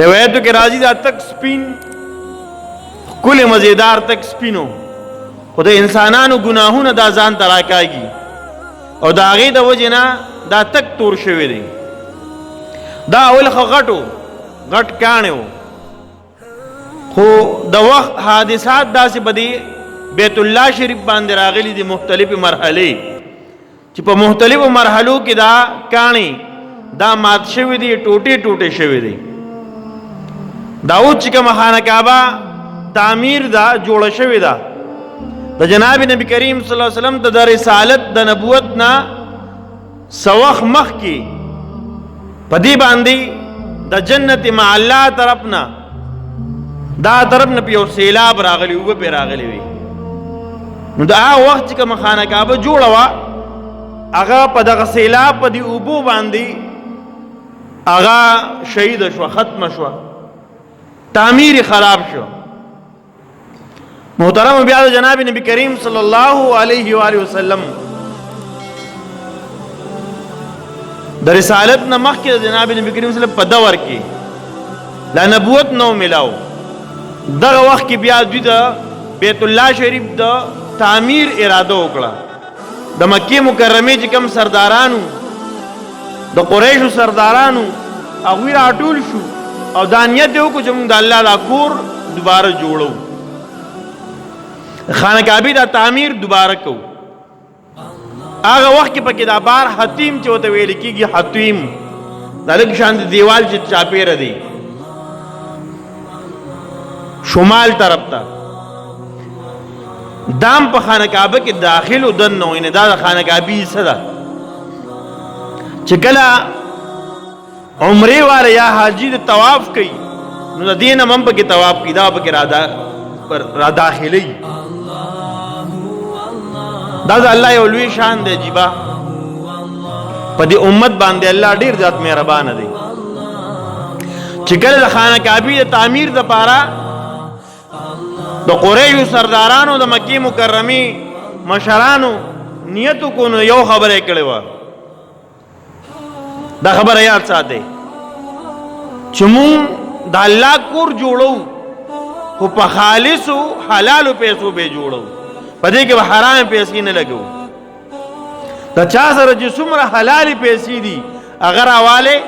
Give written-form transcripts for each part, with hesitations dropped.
روایتو کې راځي دا تک سپین کل مزیدار تک سپینو خو د انسانانو ګناهونه دا ځان ته راکاږي او د هغې د وجې نه دا تک تور شوی دی. دا اول خو غټ کاڼی و خو د وخت حادثات داسې په دې بیت الله شریف باندې راغلي دي مختلفې مرحلې چې په مختلفو مرحلو کې دا کاڼی دا مات شوی دی ټوټې شوی دی. دا اوس چې کومه خانه کعبه تعمیر دا جوړه شوې ده د جناب نبی کریم صلی الله علیه وسلم د رسالت د نبوت نه سوخ مخ کې په دې باندې د جنت مع الله طرف نه دا طرف نه یو سیلاب راغلی اوبه پې راغلی وي. نو د هغه وخت چې کومه خانه کعبه جوړه وه هغه په دغه سیلاب په دې اوبو باندې هغه شهیده شوه ختمه شوه تعمیر خراب شو. محترم بیا د جناب نبی کریم صلی الله علیه و آله وسلم د رسالت نه مخکې د جناب نبی کریم صلی الله علیه وسلم په دور کې لا نبوت نو ملاو. دغه وخت کې بیا دوی د بیت الله شریف د تعمیر اراده وکړه. د مکې مکرمې چې کوم سردارانو د قریشو سردارانو هغوی راټول شو او دا نیت یې وکړو چې موږ د الله دا کور دوباره جوړو خانه کعبې دا تعمیر دوباره کوو. هغه وخت کې پکې دا بار حتیم چې ورته ویل کېږي حتیم دا لږ شان د دیوال چې چاپېره دی شمال طرف ته دام په خانه کعبه کې داخل و دننه و دا د خانه کعبې حصه ده چې کله عمره والا یا حاجی د طواف کوي نو د دې نه هم پکې طواف کوي دا پکې را داخلي. دا د الله یو لوی شان دی عجیبه په دې امت باندې الله ډېر زیات مهربانه دی چې کله د خانه کعبې د تعمیر دپاره د قریشو سردارانو د مکې مکرمې مشرانو نیت وکړو نو یو خبره یې کړې وه. دا خبره یاد ساتئ چې مونږ د الله کور جوړو خو په خالصو حلالو پیسو به جوړو په دې کې به حرام پیسې نه لګو. د چا سره چې څومره حلالې پیسې دي هغه راوالی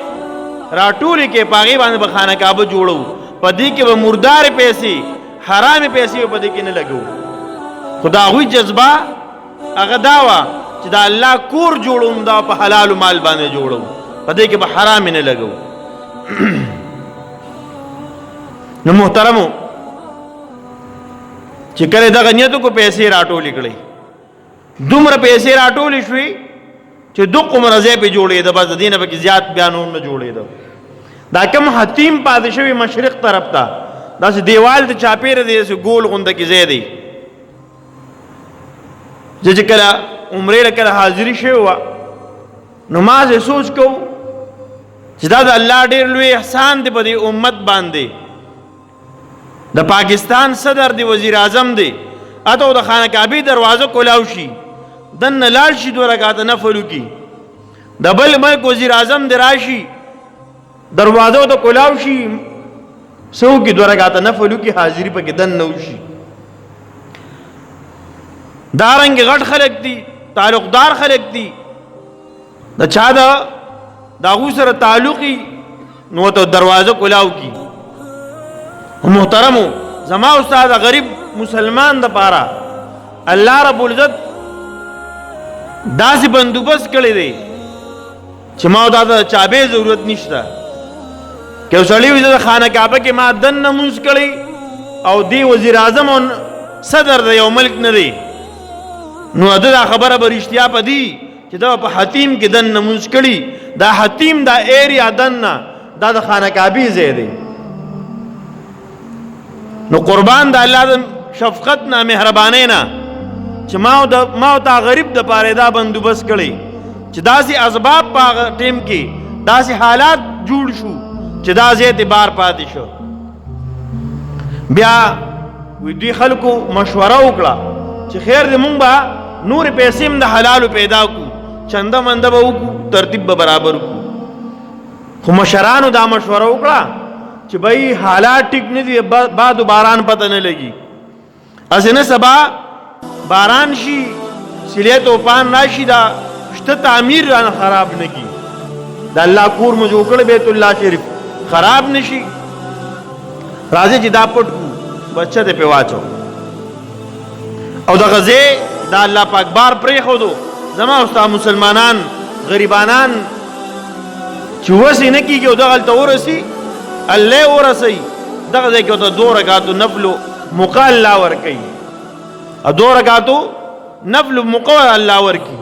راټولې کې په هغې باندې به خانه کعبه جوړو په دې کې به مردارې پیسې حرامې پیسې به په دې کې نه لګو. خو د هغوی جذبه هغه دا وه چې د الله کور جوړوم دا په حلالو مال باندې جوړوم په دې کې به حرام نه لګو. نو محترمو چې کله دغه نیت کو پیسې راټولې کړې دومره پیسې راټولې شوې چې دومره ځای پې جوړېده بس د دې نه پکې زیات بیا نور نه جوړېده. دا کوم حتیم پاتې شوی مشرق طرف ته داسې دیوال د چاپېره دی داسې ګول غونده کې ځای دی چې کله عمرې له کله حاضري شوې وه نو ما زه سوچ کوو چې دا د الله ډېر لوی احسان دی په دې امت باندې. د پاکستان صدر دی وزیر اعظم دی اته د خانه کعبې دروازه کولاو شي دننه لاړ شي 2 رکعته نفل وکړي. د بل ملک وزیر اعظم دی راشي دروازه ته کولاو شي څه وکړي 2 رکعته نفل وکړي حاضري پکې دننه وشي. دارنګې غټ خلک دي تعلقدار خلک دي د چا د هغوی سره تعلقي نو ورته دروازه کولاو کړي. محترمو زما استاد غریب مسلمان دپاره الله رب العزت داسې بندوبست کړی دی چې ما دا د چابې ضرورت نشته. که یو سړی وي زه د خانه کعبه کې ما دننه مونځ کړی او دی وزیر اعظم او صدر د یو ملک نه دی نو ده دا خبره به رښتیا په دی چې دا په حتیم کې دننه مونځ کړي. دا حتیم دا ایریا دننه دا د خانه کعبې ځای دی. نو قربان د الله د شفقت نه مهربانۍ نه چې ما او تا غریب د پاره دا بندوبست کړی چې داسې اسباب په هغه ټیم کې داسې حالات جوړ شو چې دا ځای ته بار پاتې شو. بیا وی دوی خلکو مشوره وکړه چې خیر دې مونږ به نورې پیسې هم د حلالو پیدا کړو چنده منده به وکړو ترتیب به برابر کړو. خو مشرانو دا مشوره وکړه چې بھئی حالات ټیک نه دي بعد باران پته نه لګي اسنه سبا باران شي سلیه توفان راشي دا شته تعمیر ران خراب نه کی دا الله کور مو جوړ کړ بیت الله شریف خراب نشي راځي چې دا پټ بچا ته پیواچو او دا غزه دا الله پاک بار پرې خو دو زما استاد مسلمانان غریبانان چې وسی نه کیږي او دغه ته ورسی الله ورسی دغه ځای کې ته 2 رکعات نفل مقال الله ور کوي ا 2 رکعات نفل مقال الله ور کوي